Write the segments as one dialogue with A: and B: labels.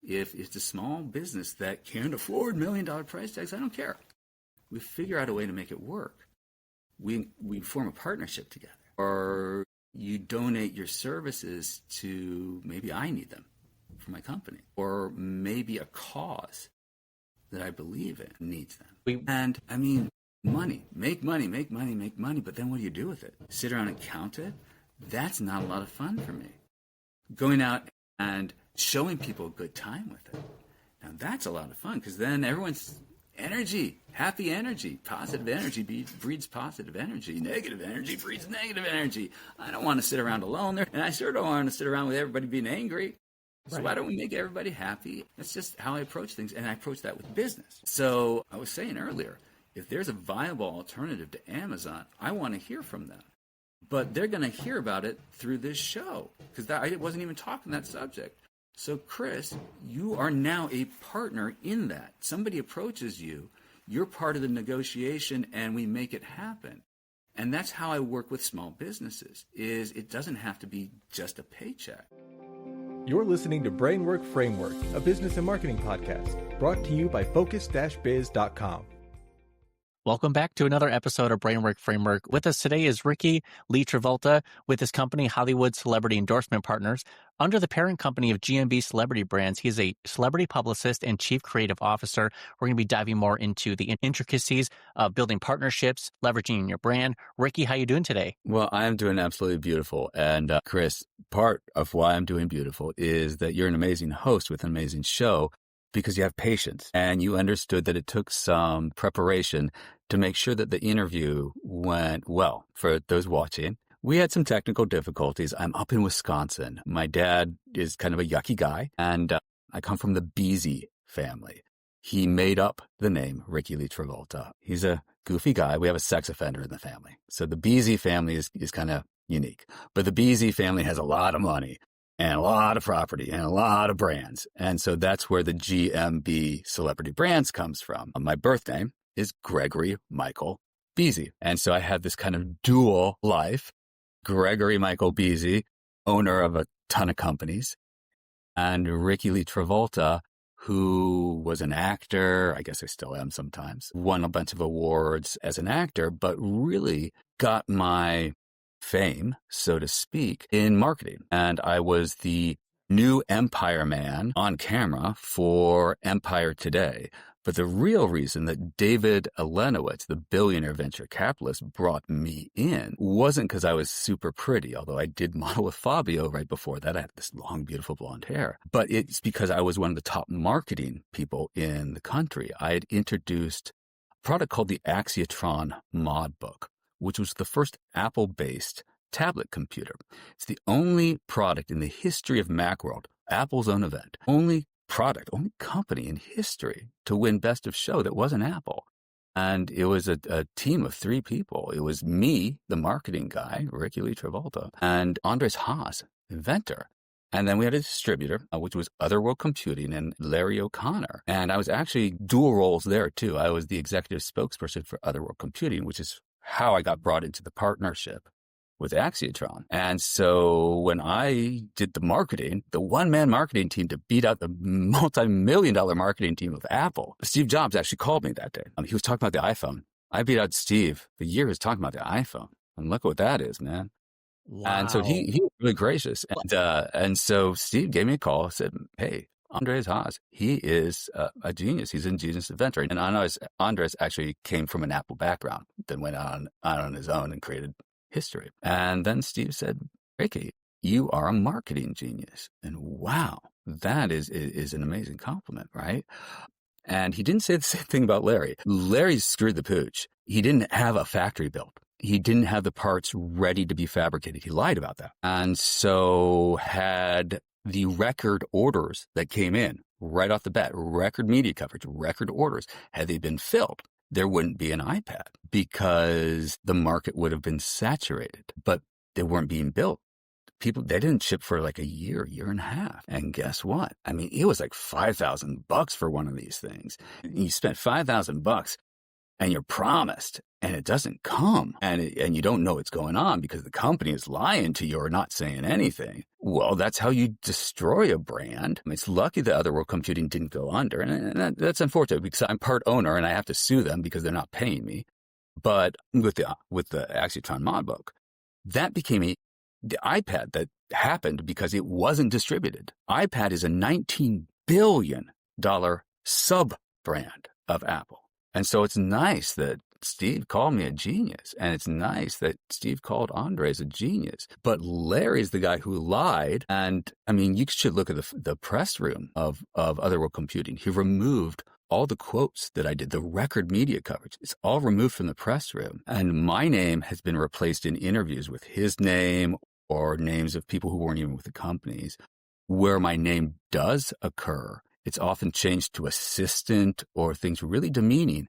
A: If it's a small business that can't afford $1 million price tags, I don't care. We figure out a way to make it work. We form a partnership together. Or you donate your services to, maybe I need them for my company. Or maybe a cause that I believe in needs them. And I mean, make money. But then what do you do with it? Sit around and count it? That's not a lot of fun for me. Going out and showing people a good time with it. Now that's a lot of fun because then everyone's energy, happy energy, positive energy breeds positive energy. Negative energy breeds negative energy. I don't want to sit around alone there, and I sure don't want to sit around with everybody being angry. So why don't we make everybody happy? That's just how I approach things, and I approach that with business. So I was saying earlier, if there's a viable alternative to Amazon, I want to hear from them. But they're going to hear about it through this show because I wasn't even talking that subject. So, Chris, you are now a partner in that. Somebody approaches you, you're part of the negotiation, and we make it happen. And that's how I work with small businesses, is it doesn't have to be just a paycheck.
B: You're listening to Brainwork Framework, a business and marketing podcast, brought to you by Focus-Biz.com.
C: Welcome back to another episode of Brainwork Framework. With us today is Rikki Lee Travolta with his company, Hollywood Celebrity Endorsement Partners. Under the parent company of GMB Celebrity Brands, he's a celebrity publicist and chief creative officer. We're going to be diving more into the intricacies of building partnerships, leveraging your brand. Rikki, how you doing today?
A: Well, I'm doing absolutely beautiful. And Chris, part of why I'm doing beautiful is that you're an amazing host with an amazing show because you have patience and you understood that it took some preparation to make sure that the interview went well. For those watching, we had some technical difficulties. I'm up in Wisconsin. My dad is kind of a yucky guy, and I come from the Beasy family. He made up the name Rikki Lee Travolta. He's a goofy guy. We have a sex offender in the family. So the Beasy family is kind of unique. But the Beasy family has a lot of money and a lot of property and a lot of brands. And so that's where the GMB Celebrity Brands comes from. My birth name is Gregory Michael Beasy. And so I had this kind of dual life. Gregory Michael Beasy, owner of a ton of companies, and Rikki Lee Travolta, who was an actor, I guess I still am sometimes, won a bunch of awards as an actor, but really got my fame, so to speak, in marketing. And I was the new Empire man on camera for Empire Today. But the real reason that David Alenowitz, the billionaire venture capitalist, brought me in wasn't because I was super pretty, although I did model with Fabio right before that. I had this long, beautiful blonde hair. But it's because I was one of the top marketing people in the country. I had introduced a product called the Axiatron Mod Book, which was the first Apple-based tablet computer. It's the only product in the history of Macworld, Apple's own event, only company in history to win Best of Show that wasn't Apple. And it was a team of 3 people. It was me, the marketing guy, Rikki Lee Travolta, and Andres Haas, inventor. And then we had a distributor, which was Otherworld Computing, and Larry O'Connor. And I was actually dual roles there, too. I was the executive spokesperson for Otherworld Computing, which is how I got brought into the partnership with Axiatron. And so when I did the marketing, the one-man marketing team to beat out the multi-million-dollar marketing team of Apple, Steve Jobs actually called me that day. He was talking about the iPhone. I beat out Steve the year he was talking about the iPhone. And look what that is, man.
C: Wow.
A: And so he was really gracious. And so Steve gave me a call, said, hey, Andres Haas, he is a genius. He's a genius inventor. And Andres actually came from an Apple background, then went on his own and created history. And then Steve said, Rikki, you are a marketing genius. And wow, that is an amazing compliment, right? And he didn't say the same thing about Larry. Larry screwed the pooch. He didn't have a factory built. He didn't have the parts ready to be fabricated. He lied about that. And so had the record orders that came in right off the bat, record media coverage, record orders, had they been filled, there wouldn't be an iPad because the market would have been saturated, but they weren't being built. They didn't ship for like a year and a half. And guess what? I mean, it was like $5,000 for one of these things. You spent $5,000 and you're promised and it doesn't come and you don't know what's going on because the company is lying to you or not saying anything. Well, that's how you destroy a brand. It's lucky that Other World Computing didn't go under. And that's unfortunate because I'm part owner and I have to sue them because they're not paying me. But with the Axiotron mod book, that became the iPad that happened because it wasn't distributed. iPad is a $19 billion sub-brand of Apple. And so it's nice that Steve called me a genius, and it's nice that Steve called Andres a genius. But Larry's the guy who lied, and I mean, you should look at the press room of Other World Computing. He removed all the quotes that I did, the record media coverage. It's all removed from the press room, and my name has been replaced in interviews with his name or names of people who weren't even with the companies. Where my name does occur, it's often changed to assistant or things really demeaning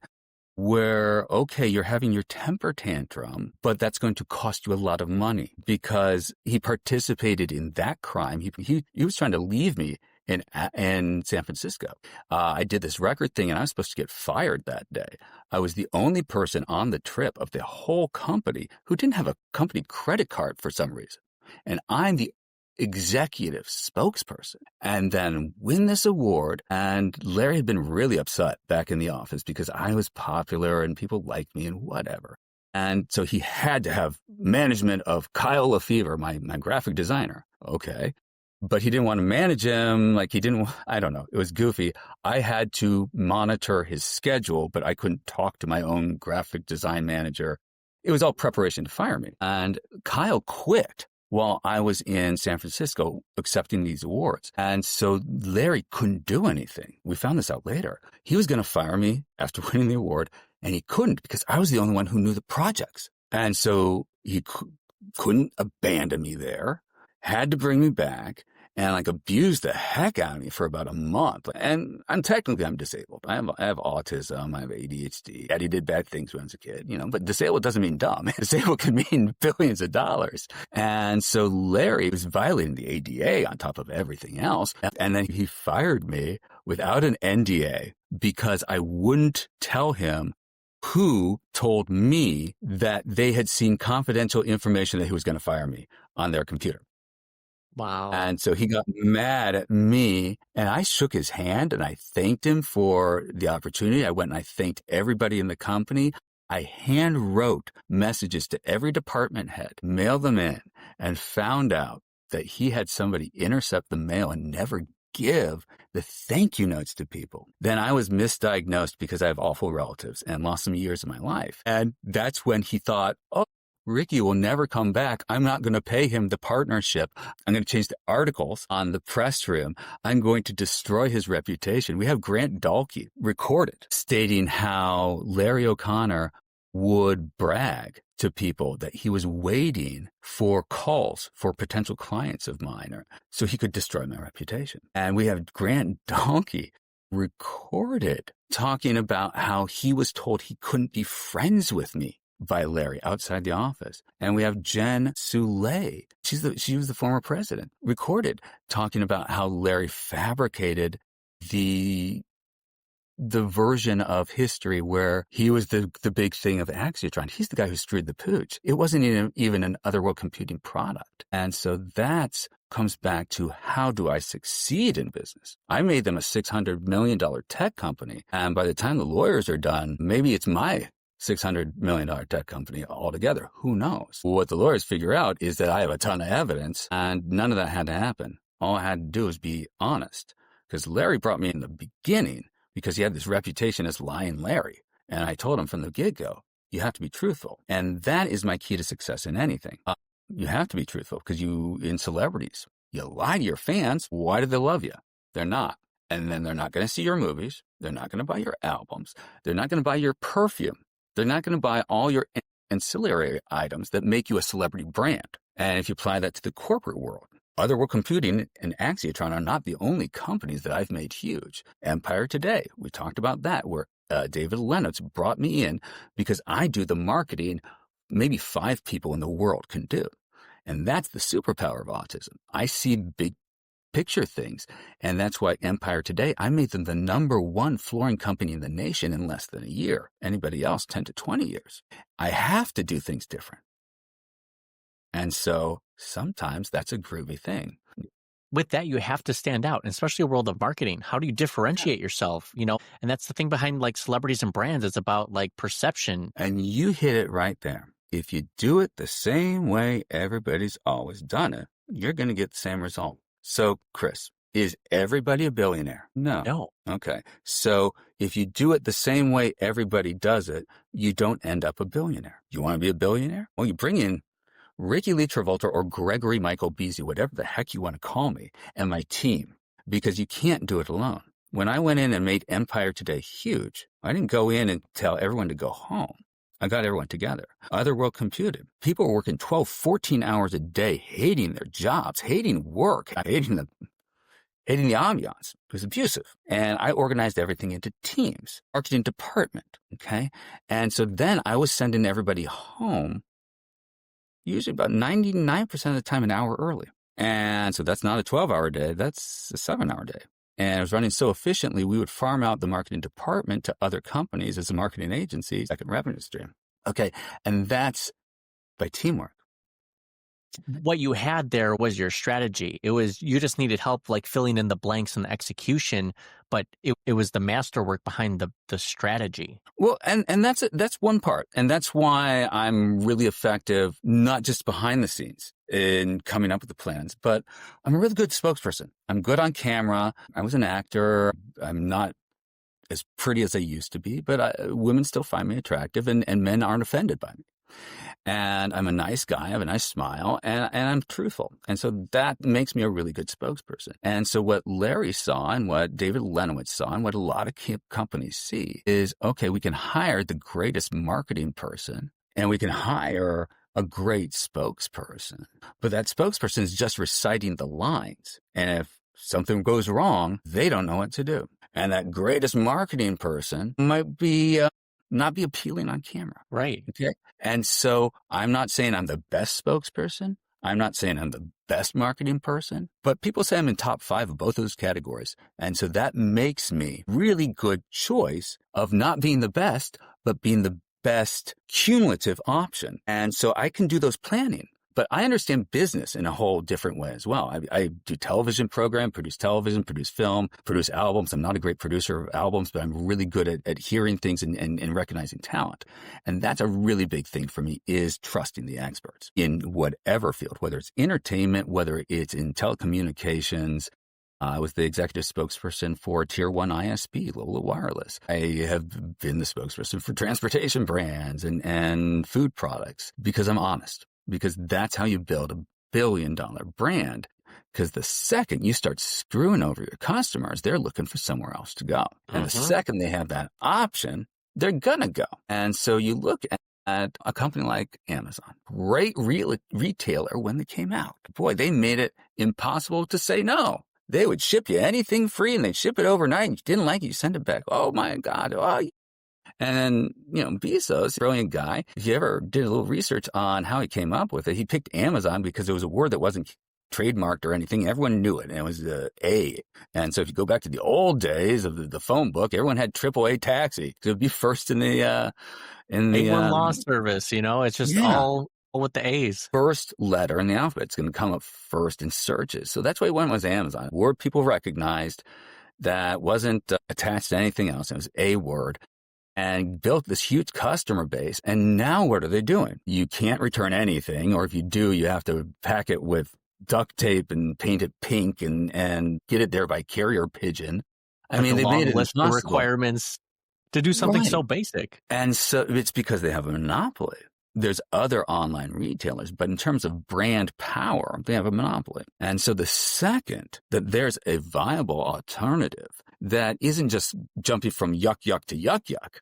A: where, okay, you're having your temper tantrum, but that's going to cost you a lot of money because he participated in that crime. He was trying to leave me in San Francisco. I did this record thing and I was supposed to get fired that day. I was the only person on the trip of the whole company who didn't have a company credit card for some reason. And I'm the executive spokesperson, and then win this award. And Larry had been really upset back in the office because I was popular and people liked me and whatever. And so he had to have management of Kyle Lefevre, my graphic designer. Okay. But he didn't want to manage him. I don't know. It was goofy. I had to monitor his schedule, but I couldn't talk to my own graphic design manager. It was all preparation to fire me. And Kyle quit while I was in San Francisco accepting these awards. And so Larry couldn't do anything. We found this out later. He was going to fire me after winning the award, and he couldn't because I was the only one who knew the projects. And so he couldn't abandon me there, had to bring me back, and abused the heck out of me for about a month. And I'm disabled. I have autism. I have ADHD. Daddy did bad things when I was a kid, but disabled doesn't mean dumb. Disabled can mean billions of dollars. And so Larry was violating the ADA on top of everything else. And then he fired me without an NDA because I wouldn't tell him who told me that they had seen confidential information that he was going to fire me on their computer.
C: Wow.
A: And so he got mad at me, and I shook his hand and I thanked him for the opportunity. I went and I thanked everybody in the company. I hand wrote messages to every department head, mailed them in, and found out that he had somebody intercept the mail and never give the thank you notes to people. Then I was misdiagnosed because I have awful relatives and lost some years of my life. And that's when he thought, oh, Rikki will never come back. I'm not going to pay him the partnership. I'm going to change the articles on the press room. I'm going to destroy his reputation. We have Grant Dalkey recorded stating how Larry O'Connor would brag to people that he was waiting for calls for potential clients of mine so he could destroy my reputation. And we have Grant Dalkey recorded talking about how he was told he couldn't be friends with me by Larry outside the office. And we have Jen Soulé. She was the former president, recorded talking about how Larry fabricated the version of history where he was the big thing of Axiotron. He's the guy who screwed the pooch. It wasn't even an Other World Computing product. And so that comes back to how do I succeed in business? I made them a $600 million tech company. And by the time the lawyers are done, maybe it's my $600 million tech company altogether. Who knows? What the lawyers figure out is that I have a ton of evidence, and none of that had to happen. All I had to do was be honest, because Larry brought me in the beginning because he had this reputation as lying Larry. And I told him from the get-go, you have to be truthful. And that is my key to success in anything. You have to be truthful because in celebrities, you lie to your fans. Why do they love you? They're not. And then they're not going to see your movies. They're not going to buy your albums. They're not going to buy your perfume. They're not going to buy all your ancillary items that make you a celebrity brand. And if you apply that to the corporate world, Other World Computing and Axiotron are not the only companies that I've made huge. Empire Today, we talked about that, where David Lennox brought me in because I do the marketing maybe 5 people in the world can do. And that's the superpower of autism. I see big picture things. And that's why Empire Today, I made them the #1 flooring company in the nation in less than a year. Anybody else, 10 to 20 years. I have to do things different. And so sometimes that's a groovy thing.
C: With that, you have to stand out, and especially a world of marketing. How do you differentiate yourself? And that's the thing behind like celebrities and brands. It's about like perception.
A: And you hit it right there. If you do it the same way everybody's always done it, you're going to get the same result. So, Chris, is everybody a billionaire? No. Okay. So if you do it the same way everybody does it, you don't end up a billionaire. You want to be a billionaire? Well, you bring in Rikki Lee Travolta or Gregory Michael Beasley, whatever the heck you want to call me, and my team, because you can't do it alone. When I went in and made Empire Today huge, I didn't go in and tell everyone to go home. I got everyone together. Otherworld computed. People were working 12, 14 hours a day, hating their jobs, hating work, hating the ambiance. It was abusive. And I organized everything into teams, marketing department, okay? And so then I was sending everybody home, usually about 99% of the time, an hour early. And so that's not a 12-hour day, that's a 7-hour day. And it was running so efficiently, we would farm out the marketing department to other companies as a marketing agency, second revenue stream. Okay, and that's by teamwork.
C: What you had there was your strategy. It was, you just needed help like filling in the blanks and the execution, but it was the masterwork behind the strategy.
A: Well, and that's one part. And that's why I'm really effective, not just behind the scenes in coming up with the plans, but I'm a really good spokesperson. I'm good on camera. I was an actor. I'm not as pretty as I used to be, but women still find me attractive and men aren't offended by me. And I'm a nice guy, I have a nice smile, and I'm truthful. And so that makes me a really good spokesperson. And so what Larry saw and what David Lenowitz saw and what a lot of companies see is, okay, we can hire the greatest marketing person and we can hire a great spokesperson. But that spokesperson is just reciting the lines. And if something goes wrong, they don't know what to do. And that greatest marketing person might be not be appealing on camera.
C: Right.
A: Okay. And so I'm not saying I'm the best spokesperson. I'm not saying I'm the best marketing person, but people say I'm in top 5 of both of those categories. And so that makes me really good choice of not being the best, but being the best cumulative option. And so I can do those planning. But I understand business in a whole different way as well. I do television program, produce television, produce film, produce albums. I'm not a great producer of albums, but I'm really good at hearing things and recognizing talent. And that's a really big thing for me, is trusting the experts in whatever field, whether it's entertainment, whether it's in telecommunications. I was the executive spokesperson for Tier 1 ISP, Lola Wireless. I have been the spokesperson for transportation brands and food products because I'm honest. Because that's how you build $1 billion brand. Because the second you start screwing over your customers, they're looking for somewhere else to go. And the second they have that option, they're going to go. And so you look at a company like Amazon, great retailer when they came out. Boy, they made it impossible to say no. They would ship you anything free and they'd ship it overnight. And you didn't like it, you send it back. Oh my God. Oh, and then, Bezos, brilliant guy. If you ever did a little research on how he came up with it, he picked Amazon because it was a word that wasn't trademarked or anything. Everyone knew it, and it was A. And so if you go back to the old days of the phone book, everyone had AAA taxi. So it would be first in the
C: A1 law service, it's just all with the A's.
A: First letter in the alphabet. It's going to come up first in searches. So that's why one was Amazon. Word people recognized that wasn't attached to anything else. It was a word. And built this huge customer base. And now what are they doing? You can't return anything, or if you do, you have to pack it with duct tape and paint it pink and get it there by carrier pigeon. I mean, they made it
C: list of requirements to do something so basic.
A: And so it's because they have a monopoly. There's other online retailers, but in terms of brand power, they have a monopoly. And so the second that there's a viable alternative that isn't just jumping from yuck, yuck to yuck, yuck,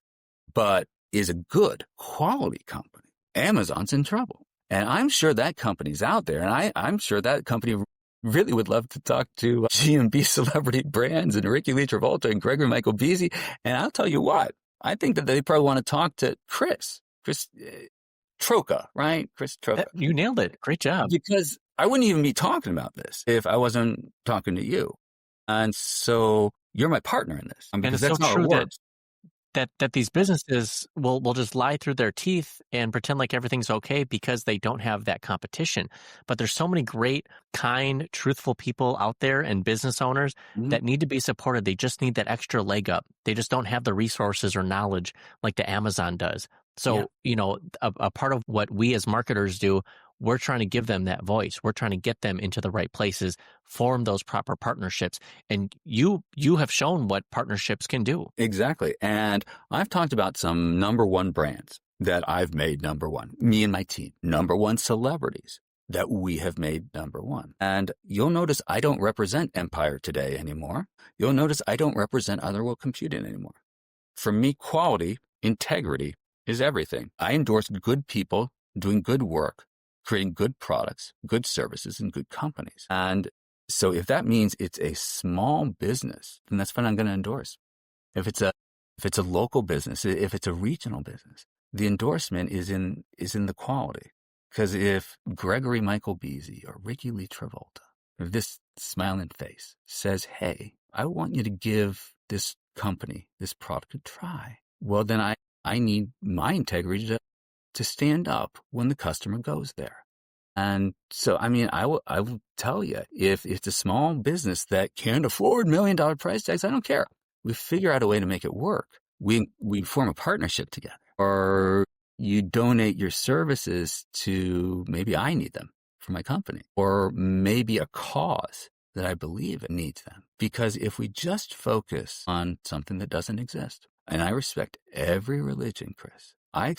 A: but is a good quality company, Amazon's in trouble. And I'm sure that company's out there. And I'm sure that company really would love to talk to G&B Celebrity Brands and Rikki Lee Travolta and Gregory Michael Beasley. And I'll tell you what, I think that they probably want to talk to Chris Troka, right? Chris Troka.
C: You nailed it. Great job.
A: Because I wouldn't even be talking about this if I wasn't talking to you. And so you're my partner in this.
C: And
A: Because
C: it's so
A: that's how it
C: true
A: works.
C: that these businesses will just lie through their teeth and pretend like everything's okay because they don't have that competition. But there's so many great, kind, truthful people out there and business owners
A: Mhm.
C: that need to be supported. They just need that extra leg up. They just don't have the resources or knowledge like the Amazon does. So, a part of what we as marketers do, we're trying to give them that voice. We're trying to get them into the right places, form those proper partnerships. And you have shown what partnerships can do.
A: Exactly. And I've talked about some number one brands that I've made number one, me and my team, number one celebrities that we have made number one. And you'll notice I don't represent Empire Today anymore. You'll notice I don't represent Otherworld Computing anymore. For me, quality, integrity is everything. I endorse good people doing good work, creating good products, good services, and good companies. And so if that means it's a small business, then that's what I'm going to endorse. If it's a local business, if it's a regional business, the endorsement is in the quality. Because if Gregory Michael Beasy or Rikki Lee Travolta, if this smiling face says, hey, I want you to give this company, this product a try, well, then I need my integrity to stand up when the customer goes there. And so, I mean, I will tell you, if it's a small business that can't afford $1 million price tags, I don't care. We figure out a way to make it work. We form a partnership together, or you donate your services to, maybe I need them for my company, or maybe a cause that I believe needs them. Because if we just focus on something that doesn't exist, and I respect every religion, Chris, I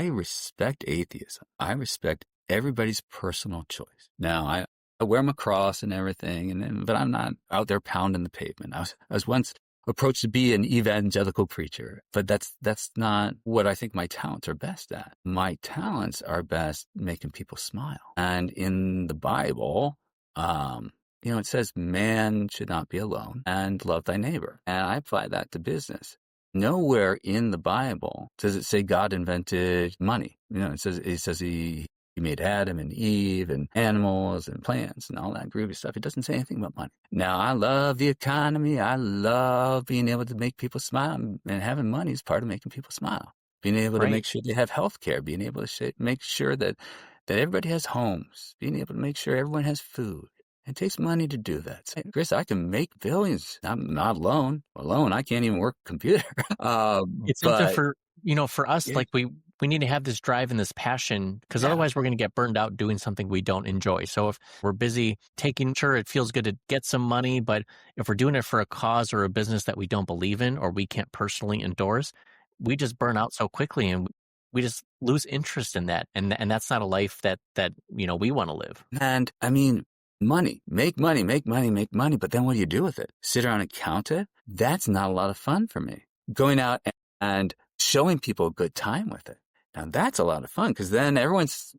A: respect atheism. I respect everybody's personal choice. Now, I wear my cross and everything, but I'm not out there pounding the pavement. I was once approached to be an evangelical preacher, but that's not what I think my talents are best at. My talents are best making people smile. And in the Bible, it says man should not be alone and love thy neighbor. And I apply that to business. Nowhere in the Bible does it say God invented money. It says he made Adam and Eve and animals and plants and all that groovy stuff. It doesn't say anything about money. Now, I love the economy. I love being able to make people smile, and having money is part of making people smile. Being able to make sure they have health care, being able to make sure that everybody has homes, being able to make sure everyone has food. It takes money to do that. So, Chris, I can make billions. I'm not alone. I can't even work a computer.
C: It's something for us, like we need to have this drive and this passion, because otherwise we're going to get burned out doing something we don't enjoy. So if we're busy sure it feels good to get some money, but if we're doing it for a cause or a business that we don't believe in or we can't personally endorse, we just burn out so quickly and we just lose interest in that. And that's not a life that we want to live.
A: And I mean, make money. But then what do you do with it? Sit around and count it? That's not a lot of fun for me. Going out and showing people a good time with it. Now that's a lot of fun, because then everyone's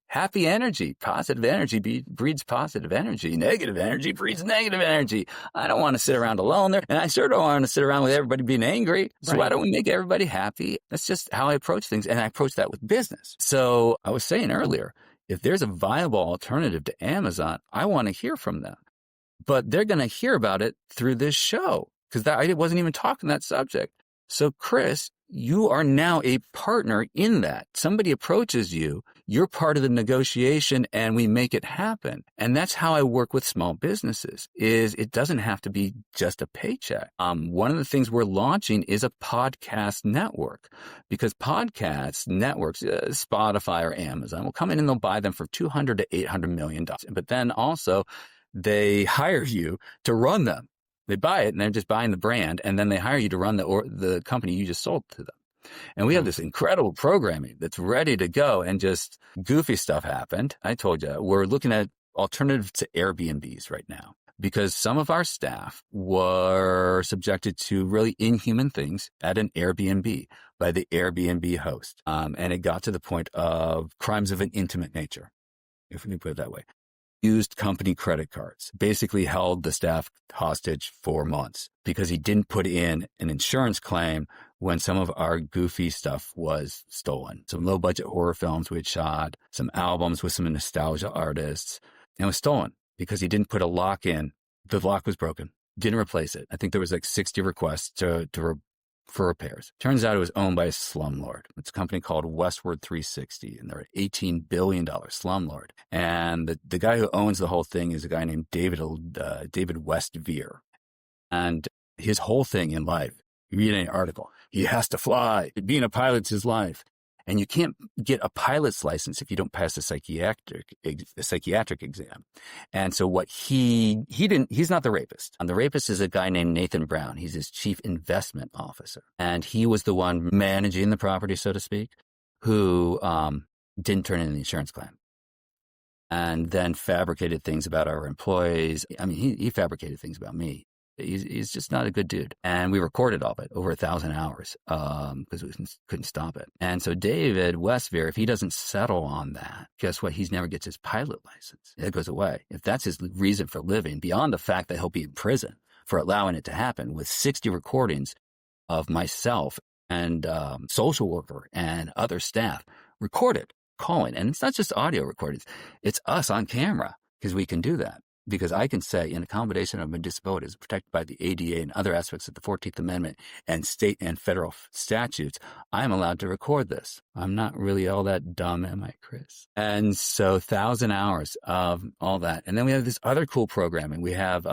A: happy energy, positive energy breeds positive energy. Negative energy breeds negative energy. I don't want to sit around alone there. And I sure don't want to sit around with everybody being angry. So why don't we make everybody happy? That's just how I approach things. And I approach that with business. So I was saying earlier, if there's a viable alternative to Amazon, I want to hear from them. But they're going to hear about it through this show, because I wasn't even talking that subject. So, Chris, you are now a partner in that. Somebody approaches you, you're part of the negotiation, and we make it happen. And that's how I work with small businesses, is it doesn't have to be just a paycheck. One of the things we're launching is a podcast network, because podcast networks, Spotify or Amazon, will come in and they'll buy them for $200 to $800 million. But then also they hire you to run them. They buy it and they're just buying the brand, and then they hire you to run the company you just sold to them. And we have this incredible programming that's ready to go, and just goofy stuff happened. I told you, we're looking at alternatives to Airbnbs right now, because some of our staff were subjected to really inhuman things at an Airbnb by the Airbnb host. And it got to the point of crimes of an intimate nature, if we can put it that way. used company credit cards, basically held the staff hostage for months because he didn't put in an insurance claim when some of our goofy stuff was stolen. Some low budget horror films we had shot, some albums with some nostalgia artists, and it was stolen because he didn't put a lock in. The lock was broken. Didn't replace it. I think there was like 60 requests for repairs. Turns out it was owned by a slumlord. It's a company called Westward 360, and they're an $18 billion slumlord. And the guy who owns the whole thing is a guy named David Westveer. And his whole thing in life, you read an article, he has to fly. Being a pilot's his life. And you can't get a pilot's license if you don't pass a psychiatric exam. And so what he's not the rapist. And the rapist is a guy named Nathan Brown. He's his chief investment officer. And he was the one managing the property, so to speak, who didn't turn in the insurance claim. And then fabricated things about our employees. I mean, he fabricated things about me. He's just not a good dude. And we recorded all of it, over 1,000 hours, because we couldn't stop it. And so David Westveer, if he doesn't settle on that, guess what? He never gets his pilot license. It goes away. If that's his reason for living, beyond the fact that he'll be in prison for allowing it to happen, with 60 recordings of myself and social worker and other staff recorded, calling. And it's not just audio recordings. It's us on camera, because we can do that. Because I can say, in accommodation of my disability is protected by the ADA and other aspects of the 14th Amendment and state and federal statutes, I'm allowed to record this. I'm not really all that dumb, am I, Chris? And so 1,000 hours of all that. And then we have this other cool programming. We have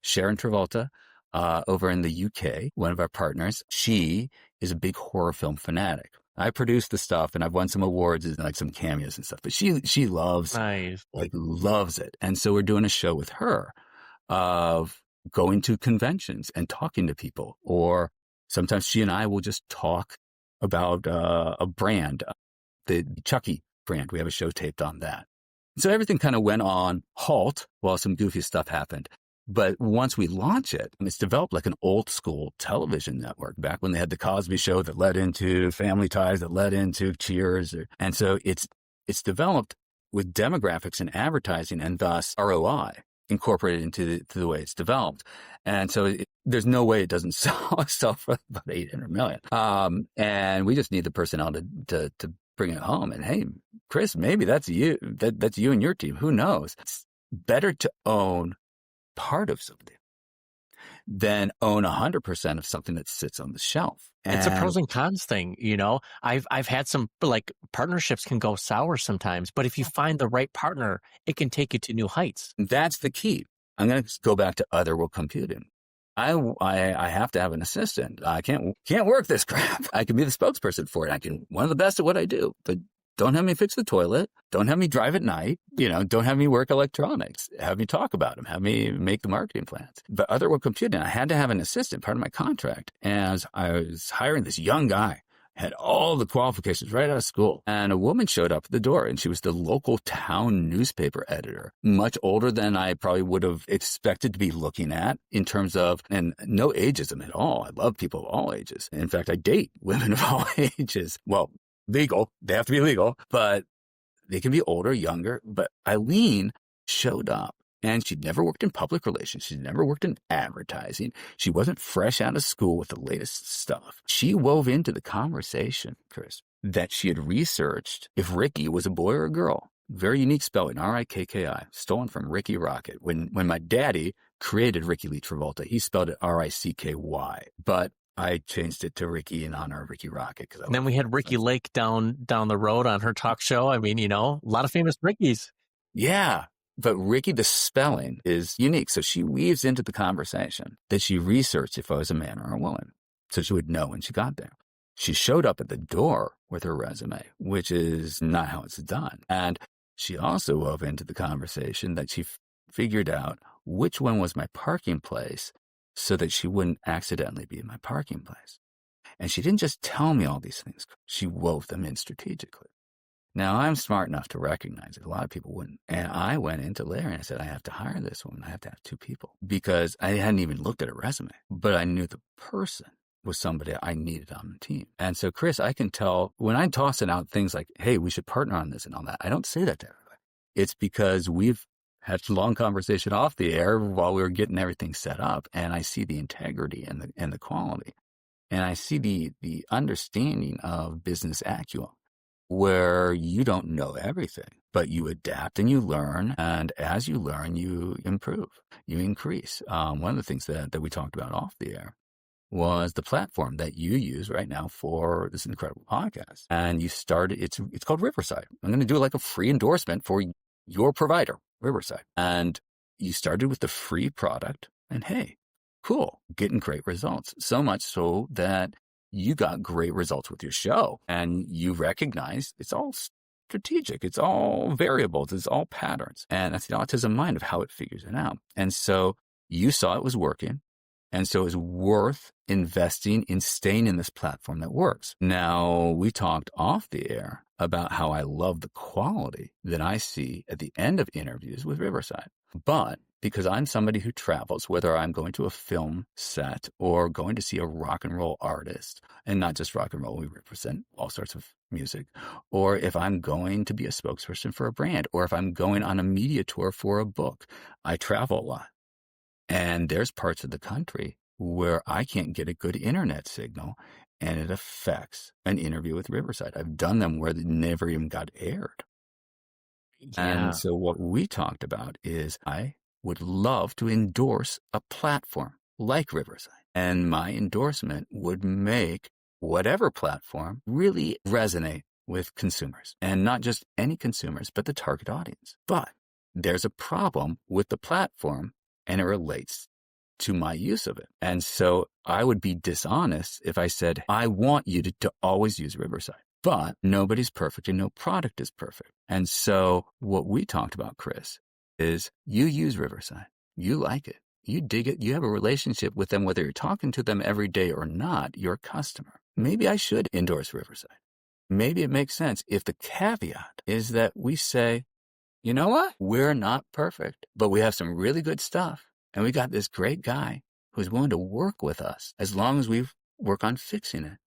A: Sharon Travolta over in the UK, one of our partners. She is a big horror film fanatic. I produce the stuff, and I've won some awards and like some cameos and stuff, but she loves, loves it. And so we're doing a show with her of going to conventions and talking to people, or sometimes she and I will just talk about a brand, the Chucky brand. We have a show taped on that. So everything kind of went on halt while some goofy stuff happened. But once we launch it, it's developed like an old school television network back when they had the Cosby Show that led into Family Ties, that led into Cheers. And so it's developed with demographics and advertising, and thus ROI incorporated into the way it's developed. And so there's no way it doesn't sell for about 800 million. And we just need the personnel to bring it home. And hey, Chris, maybe that's you. That's you and your team. Who knows? It's better to own part of something than own 100% of something that sits on the shelf.
C: It's a pros and cons thing, you know. I've had some, like, partnerships can go sour sometimes, but if you find the right partner, it can take you to new heights.
A: That's the key. I'm going to go back to other world computing. I have to have an assistant. I can't work this crap. I can be the spokesperson for it. I can one of the best at what I do, but don't have me fix the toilet. Don't have me drive at night. Don't have me work electronics. Have me talk about them. Have me make the marketing plans. But other world computing, I had to have an assistant, part of my contract. And I was hiring this young guy, had all the qualifications right out of school. And a woman showed up at the door, and she was the local town newspaper editor, much older than I probably would have expected to be looking at in terms of, and no ageism at all. I love people of all ages. In fact, I date women of all ages. Well, legal. They have to be legal, but they can be older, younger. But Eileen showed up, and she'd never worked in public relations. She'd never worked in advertising. She wasn't fresh out of school with the latest stuff. She wove into the conversation, Chris, that she had researched if Rikki was a boy or a girl. Very unique spelling, R-I-K-K-I, stolen from Ricky Rocket. When my daddy created Rikki Lee Travolta, he spelled it R-I-C-K-Y. But I changed it to Rikki in honor of Ricky Rocket.
C: And then we had Rikki Lake down the road on her talk show. I mean, a lot of famous Rickys.
A: Yeah. But Rikki, the spelling is unique. So she weaves into the conversation that she researched if I was a man or a woman. So she would know when she got there. She showed up at the door with her resume, which is not how it's done. And she also wove into the conversation that she figured out which one was my parking place, so that she wouldn't accidentally be in my parking place. And she didn't just tell me all these things. She wove them in strategically. Now, I'm smart enough to recognize it. A lot of people wouldn't. And I went into Larry and I said, I have to hire this woman. I have to have 2 people. Because I hadn't even looked at her resume. But I knew the person was somebody I needed on the team. And so, Chris, I can tell when I'm tossing out things like, hey, we should partner on this and all that, I don't say that to everybody. It's because we've had a long conversation off the air while we were getting everything set up. And I see the integrity and the quality. And I see the understanding of business acumen, where you don't know everything, but you adapt and you learn. And as you learn, you improve, you increase. One of the things that we talked about off the air was the platform that you use right now for this incredible podcast. And you started, it's called Riverside. I'm going to do like a free endorsement for your provider, Riverside. And you started with the free product, and hey, cool, getting great results. So much so that you got great results with your show, and you recognize it's all strategic. It's all variables. It's all patterns. And that's the autism mind of how it figures it out. And so you saw it was working. And so it's worth investing in staying in this platform that works. Now, we talked off the air about how I love the quality that I see at the end of interviews with Riverside. But because I'm somebody who travels, whether I'm going to a film set or going to see a rock and roll artist, and not just rock and roll, we represent all sorts of music, or if I'm going to be a spokesperson for a brand, or if I'm going on a media tour for a book, I travel a lot. And there's parts of the country where I can't get a good internet signal, and it affects an interview with Riverside. I've done them where they never even got aired.
C: Yeah.
A: And so what we talked about is I would love to endorse a platform like Riverside. And my endorsement would make whatever platform really resonate with consumers. And not just any consumers, but the target audience. But there's a problem with the platform, and it relates to my use of it. And so I would be dishonest if I said, I want you to always use Riverside. But nobody's perfect and no product is perfect. And so what we talked about, Chris, is you use Riverside. You like it. You dig it. You have a relationship with them, whether you're talking to them every day or not, you're a customer. Maybe I should endorse Riverside. Maybe it makes sense if the caveat is that we say, you know what? We're not perfect, but we have some really good stuff. And we got this great guy who's willing to work with us as long as we work on fixing it.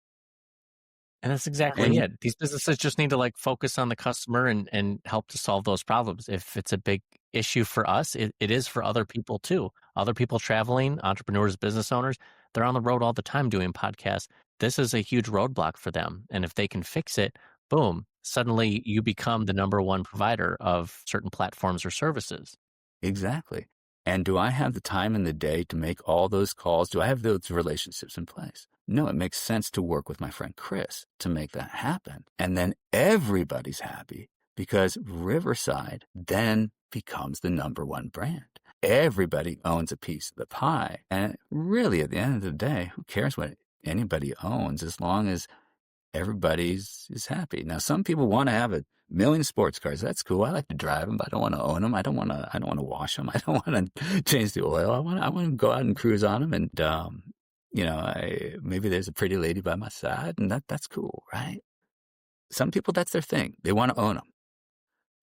C: And that's exactly it. These businesses just need to like focus on the customer and help to solve those problems. If it's a big issue for us, it is for other people too. Other people traveling, entrepreneurs, business owners, they're on the road all the time doing podcasts. This is a huge roadblock for them. And if they can fix it, boom, suddenly you become the number one provider of certain platforms or services.
A: Exactly. And do I have the time in the day to make all those calls? Do I have those relationships in place? No, it makes sense to work with my friend Chris to make that happen. And then everybody's happy because Riverside then becomes the number one brand. Everybody owns a piece of the pie. And really, at the end of the day, who cares what anybody owns as long as everybody's is happy. Now, some people want to have a million sports cars. That's cool. I like to drive them, but I don't want to own them. I don't want to wash them. I don't want to change the oil. I want to go out and cruise on them. And, maybe there's a pretty lady by my side, and that's cool, right? Some people, that's their thing. They want to own them.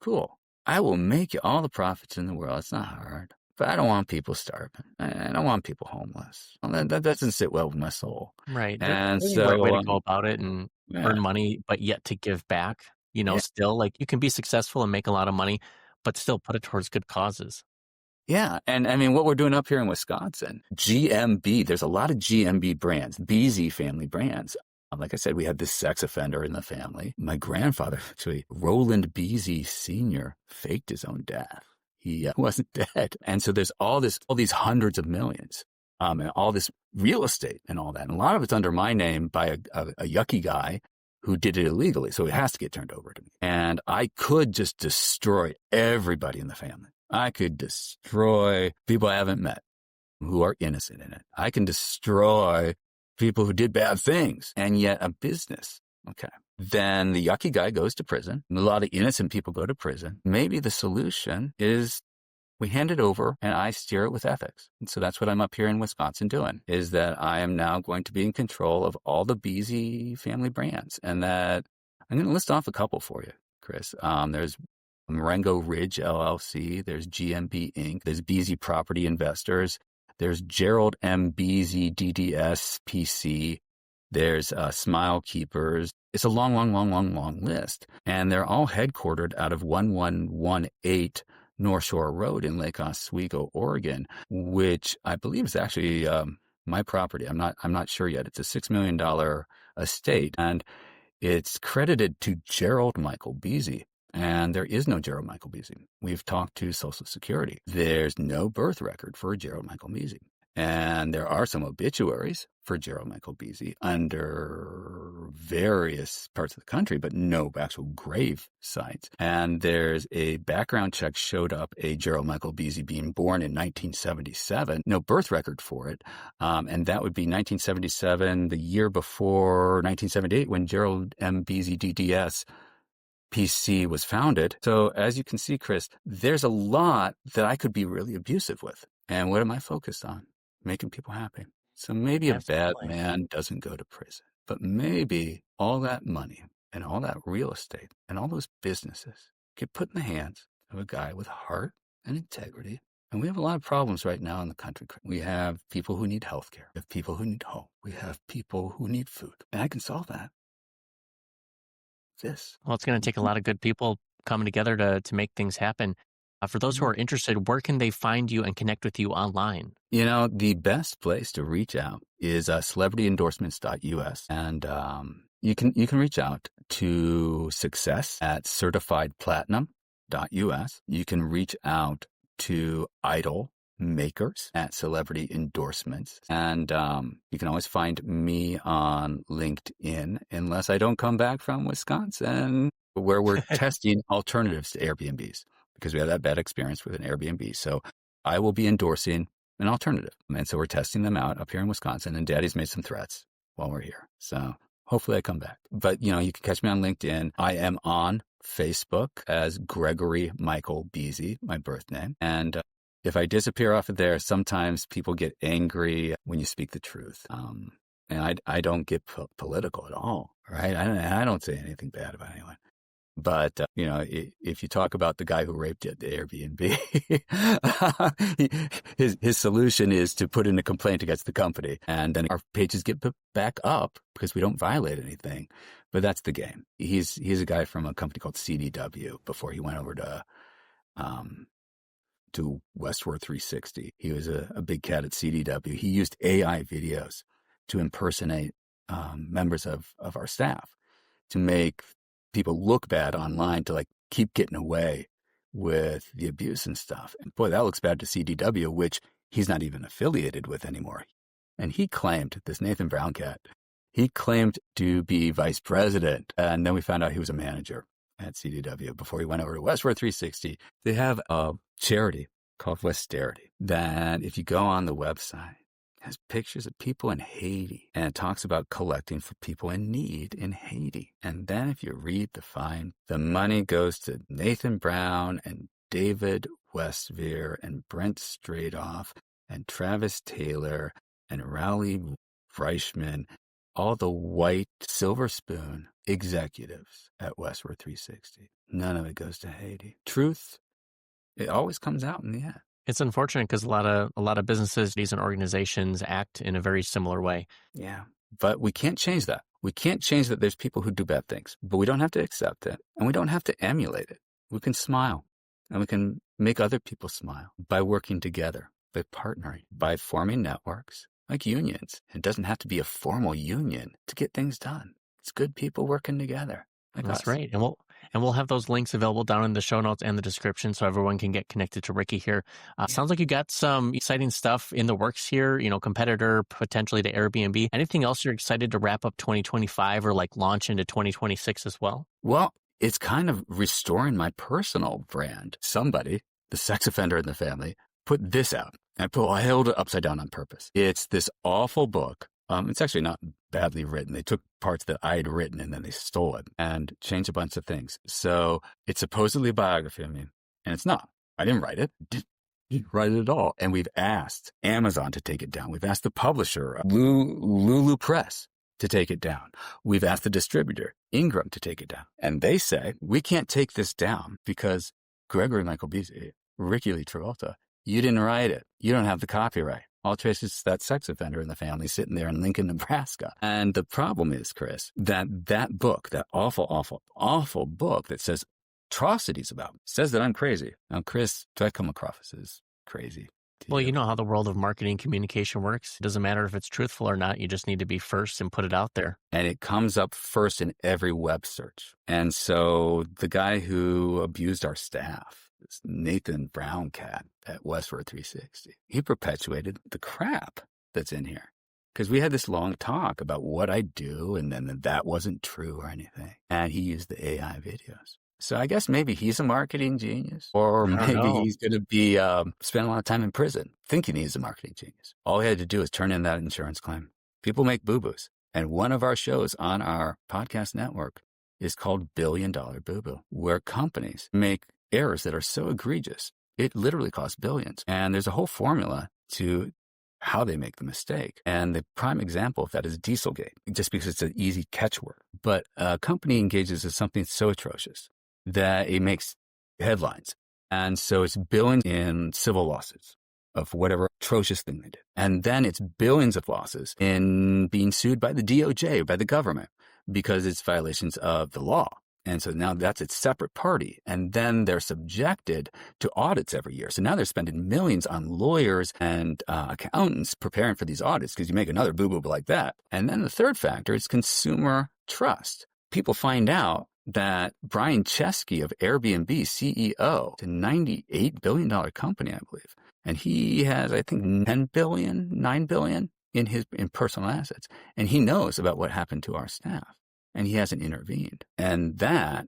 A: Cool. I will make you all the profits in the world. It's not hard. But I don't want people starving. I don't want people homeless. Well, that doesn't sit well with my soul.
C: Right.
A: And
C: There's
A: so
C: a right way to go about it and earn money, but yet to give back, still like you can be successful and make a lot of money, but still put it towards good causes.
A: Yeah. And I mean, what we're doing up here in Wisconsin, GMB, there's a lot of GMB brands, BZ family brands. Like I said, we had this sex offender in the family. My grandfather, actually, Roland Beasy Sr., faked his own death. He wasn't dead. And so there's all these hundreds of millions, and all this real estate and all that. And a lot of it's under my name by a yucky guy who did it illegally. So it has to get turned over to me. And I could just destroy everybody in the family. I could destroy people I haven't met who are innocent in it. I can destroy people who did bad things, and yet a business. Okay. Then the yucky guy goes to prison. A lot of innocent people go to prison. Maybe the solution is we hand it over and I steer it with ethics. And so that's what I'm up here in Wisconsin doing, is that I am now going to be in control of all the Beasy family brands. And that I'm going to list off a couple for you, Chris. There's Marengo Ridge LLC. There's GMB Inc. There's Beasy Property Investors. There's Gerald M. Beasy DDS PC. There's Smile Keepers. It's a long list. And they're all headquartered out of 1118 North Shore Road in Lake Oswego, Oregon, which I believe is actually my property. I'm not sure yet. It's a $6 million estate, and it's credited to Gerald Michael Beasy. And there is no Gerald Michael Beasy. We've talked to Social Security. There's no birth record for Gerald Michael Beasy. And there are some obituaries for Gerald Michael Beasy under various parts of the country, but no actual grave sites. And there's a background check showed up a Gerald Michael Beasy being born in 1977, no birth record for it. And that would be 1977, the year before 1978, when Gerald M. Beasy DDS PC was founded. So as you can see, Chris, there's a lot that I could be really abusive with. And what am I focused on? Making people happy. So maybe a bad man doesn't go to prison, but maybe all that money and all that real estate and all those businesses get put in the hands of a guy with heart and integrity. And we have a lot of problems right now in the country. We have people who need health care. We have people who need home. We have people who need food. And I can solve that.
C: Well, it's going to take a lot of good people coming together to make things happen. For those who are interested, where can they find you and connect with you online?
A: The best place to reach out is celebrityendorsements.us. And you can reach out to success at certifiedplatinum.us. You can reach out to CONTACTIdolMakers at Celebrity Endorsements. And you can always find me on LinkedIn, unless I don't come back from Wisconsin, where we're testing alternatives to Airbnbs, because we had that bad experience with an Airbnb. So I will be endorsing an alternative. And so we're testing them out up here in Wisconsin, and Daddy's made some threats while we're here. So hopefully I come back. But, you can catch me on LinkedIn. I am on Facebook as Gregory Michael Beasy, my birth name. And if I disappear off of there, sometimes people get angry when you speak the truth. And I don't get political at all, right? I don't say anything bad about anyone. But, if you talk about the guy who raped you at the Airbnb, his solution is to put in a complaint against the company. And then our pages get put back up because we don't violate anything. But that's the game. He's a guy from a company called CDW before he went over to Westward 360. He was a big cat at CDW. He used AI videos to impersonate members of our staff to make people look bad online, to keep getting away with the abuse and stuff. And boy, that looks bad to CDW, which he's not even affiliated with anymore. And he claimed, this Nathan Brown cat, he claimed to be vice president. And then we found out he was a manager at CDW before he went over to Westward 360. They have a charity called Westerity that, if you go on the website, has pictures of people in Haiti, and it talks about collecting for people in need in Haiti. And then if you read the money goes to Nathan Brown and David Westveer and Brent Stradoff and Travis Taylor and Rowley Reichman, all the white silver spoon executives at Westward 360. None of it goes to Haiti. Truth, it always comes out in the end.
C: It's unfortunate because a lot of businesses and organizations act in a very similar way.
A: Yeah, but we can't change that. We can't change that there's people who do bad things, but we don't have to accept it, and we don't have to emulate it. We can smile, and we can make other people smile by working together, by partnering, by forming networks like unions. It doesn't have to be a formal union to get things done. It's good people working together.
C: That's
A: us.
C: right. And we'll have those links available down in the show notes and the description so everyone can get connected to Rikki here. Sounds like you got some exciting stuff in the works here, competitor potentially to Airbnb. Anything else you're excited to wrap up 2025 or launch into 2026 as well?
A: Well, it's kind of restoring my personal brand. Somebody, the sex offender in the family, put this out. I held it upside down on purpose. It's this awful book. It's actually not badly written. They took parts that I had written and then they stole it and changed a bunch of things. So it's supposedly a biography of me, and it's not. I didn't write it. Didn't write it at all. And we've asked Amazon to take it down. We've asked the publisher, Lulu Press, to take it down. We've asked the distributor, Ingram, to take it down. And they say, we can't take this down because Gregory Michael Beasy, Rikki Lee Travolta, you didn't write it. You don't have the copyright. All traces to that sex offender in the family sitting there in Lincoln, Nebraska. And the problem is, Chris, that book, that awful, awful, awful book that says atrocities about me, says that I'm crazy. Now, Chris, do I come across as crazy?
C: Well, you know how the world of marketing communication works. It doesn't matter if it's truthful or not. You just need to be first and put it out there.
A: And it comes up first in every web search. And so the guy who abused our staff, this Nathan Brown cat at Westward 360, he perpetuated the crap that's in here. Because we had this long talk about what I do, and then that wasn't true or anything. And he used the AI videos. So I guess maybe he's a marketing genius, or maybe he's going to be spend a lot of time in prison thinking he's a marketing genius. All he had to do is turn in that insurance claim. People make boo-boos. And one of our shows on our podcast network is called $1 Billion Boo-Boo, where companies make errors that are so egregious, it literally costs billions. And there's a whole formula to how they make the mistake. And the prime example of that is Dieselgate, just because it's an easy catchword. But a company engages in something so atrocious that it makes headlines. And so it's billions in civil lawsuits of whatever atrocious thing they did. And then it's billions of losses in being sued by the DOJ, by the government, because it's violations of the law. And so now that's its separate party. And then they're subjected to audits every year. So now they're spending millions on lawyers and accountants preparing for these audits, because you make another boo-boo like that. And then the third factor is consumer trust. People find out that Brian Chesky of Airbnb, CEO, a $98 billion company, I believe. And he has, I think, $9 billion in personal assets. And he knows about what happened to our staff. And he hasn't intervened. And that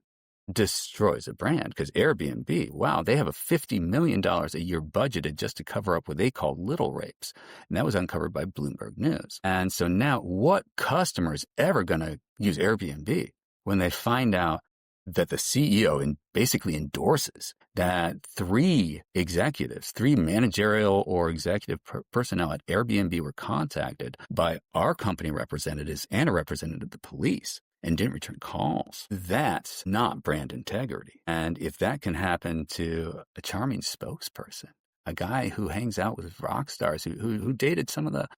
A: destroys a brand, because Airbnb, wow, they have a $50 million a year budgeted just to cover up what they call little rapes. And that was uncovered by Bloomberg News. And so now what customer is ever going to use Airbnb when they find out that the CEO basically endorses that three managerial or executive personnel at Airbnb were contacted by our company representatives and a representative of the police and didn't return calls? That's not brand integrity. And if that can happen to a charming spokesperson, a guy who hangs out with rock stars, who dated some of the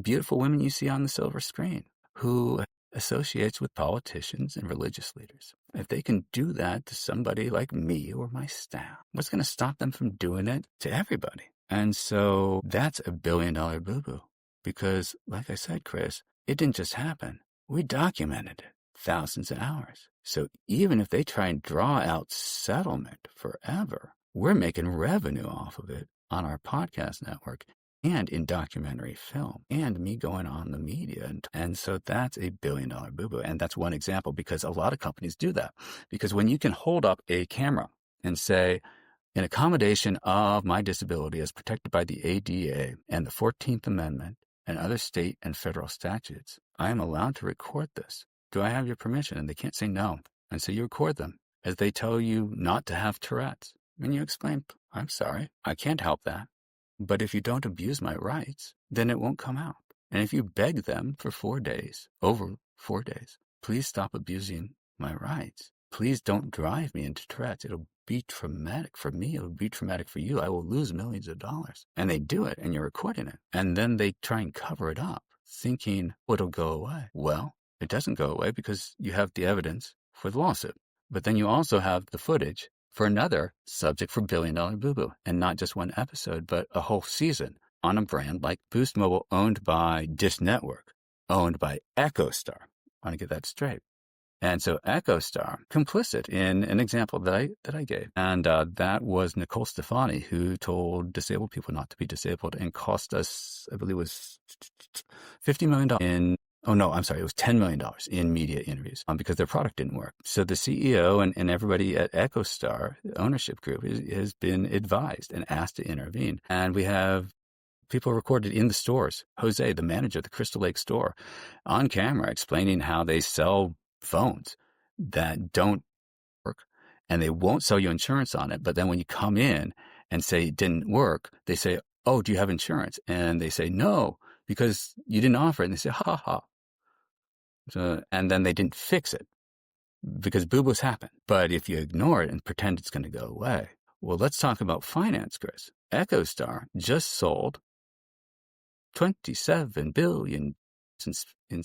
A: beautiful women you see on the silver screen, who associates with politicians and religious leaders, if they can do that to somebody like me or my staff, what's going to stop them from doing it to everybody? And so that's $1 billion boo-boo, because like I said, Chris, it didn't just happen. We documented it, thousands of hours. So even if they try and draw out settlement forever, we're making revenue off of it on our podcast network and in documentary film, and me going on the media. And so that's $1 billion boo-boo. And that's one example, because a lot of companies do that. Because when you can hold up a camera and say, in accommodation of my disability as protected by the ADA and the 14th Amendment and other state and federal statutes, I am allowed to record this. Do I have your permission? And they can't say no. And so you record them as they tell you not to have Tourette's. And you explain, I'm sorry, I can't help that. But if you don't abuse my rights, then it won't come out. And if you beg them for 4 days, over 4 days, please stop abusing my rights. Please don't drive me into Tourette's. It'll be traumatic for me. It'll be traumatic for you. I will lose millions of dollars. And they do it, and you're recording it. And then they try and cover it up, thinking, well, it'll go away. Well, it doesn't go away because you have the evidence for the lawsuit. But then you also have the footage for another subject for $1 billion boo-boo, and not just one episode, but a whole season on a brand like Boost Mobile, owned by Dish Network, owned by EchoStar. I want to get that straight. And so EchoStar, complicit in an example that I gave. And that was Nicole Stefani, who told disabled people not to be disabled and cost us, I believe it was $50 million in it was $10 million in media interviews because their product didn't work. So the CEO and everybody at EchoStar, the ownership group, has been advised and asked to intervene. And we have people recorded in the stores. Jose, the manager of the Crystal Lake store, on camera explaining how they sell phones that don't work and they won't sell you insurance on it. But then when you come in and say it didn't work, they say, oh, do you have insurance? And they say, no, because you didn't offer it. And they say, ha ha. So, and then they didn't fix it because boo-boos happen. But if you ignore it and pretend it's going to go away, well, let's talk about finance, Chris. EchoStar just sold $27 billion in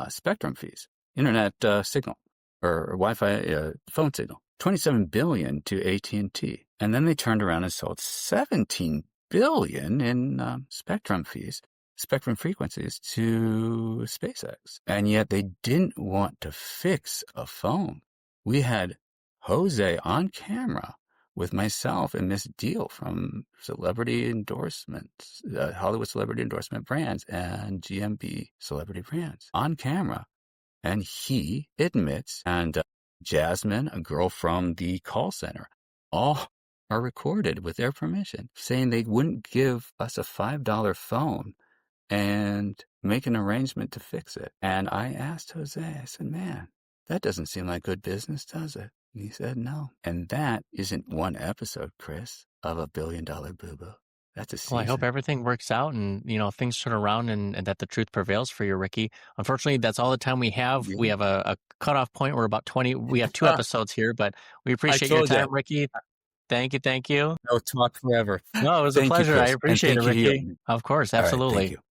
A: spectrum fees, internet signal. or Wi-Fi phone signal. 27 billion to AT&T. And then they turned around and sold 17 billion in spectrum frequencies to SpaceX. And yet they didn't want to fix a phone. We had Jose on camera with myself and Miss Deal from Celebrity Endorsements, Hollywood Celebrity Endorsement Brands and GMB Celebrity Brands on camera. And he admits, and Jasmine, a girl from the call center, all are recorded with their permission, saying they wouldn't give us a $5 phone and make an arrangement to fix it. And I asked Jose, I said, man, that doesn't seem like good business, does it? And he said, no. And that isn't one episode, Chris, of a $1 billion boo-boo. That's a season.
C: Well, I hope everything works out and, things turn around and that the truth prevails for you, Rikki. Unfortunately, that's all the time we have. Yeah. We have a cutoff point. We're about 20. We have 2 episodes here, but we appreciate your time, Rikki. Thank you.
A: No talk forever.
C: No, it was a pleasure. I appreciate it, Rikki. Of course, absolutely.
A: All right, thank you.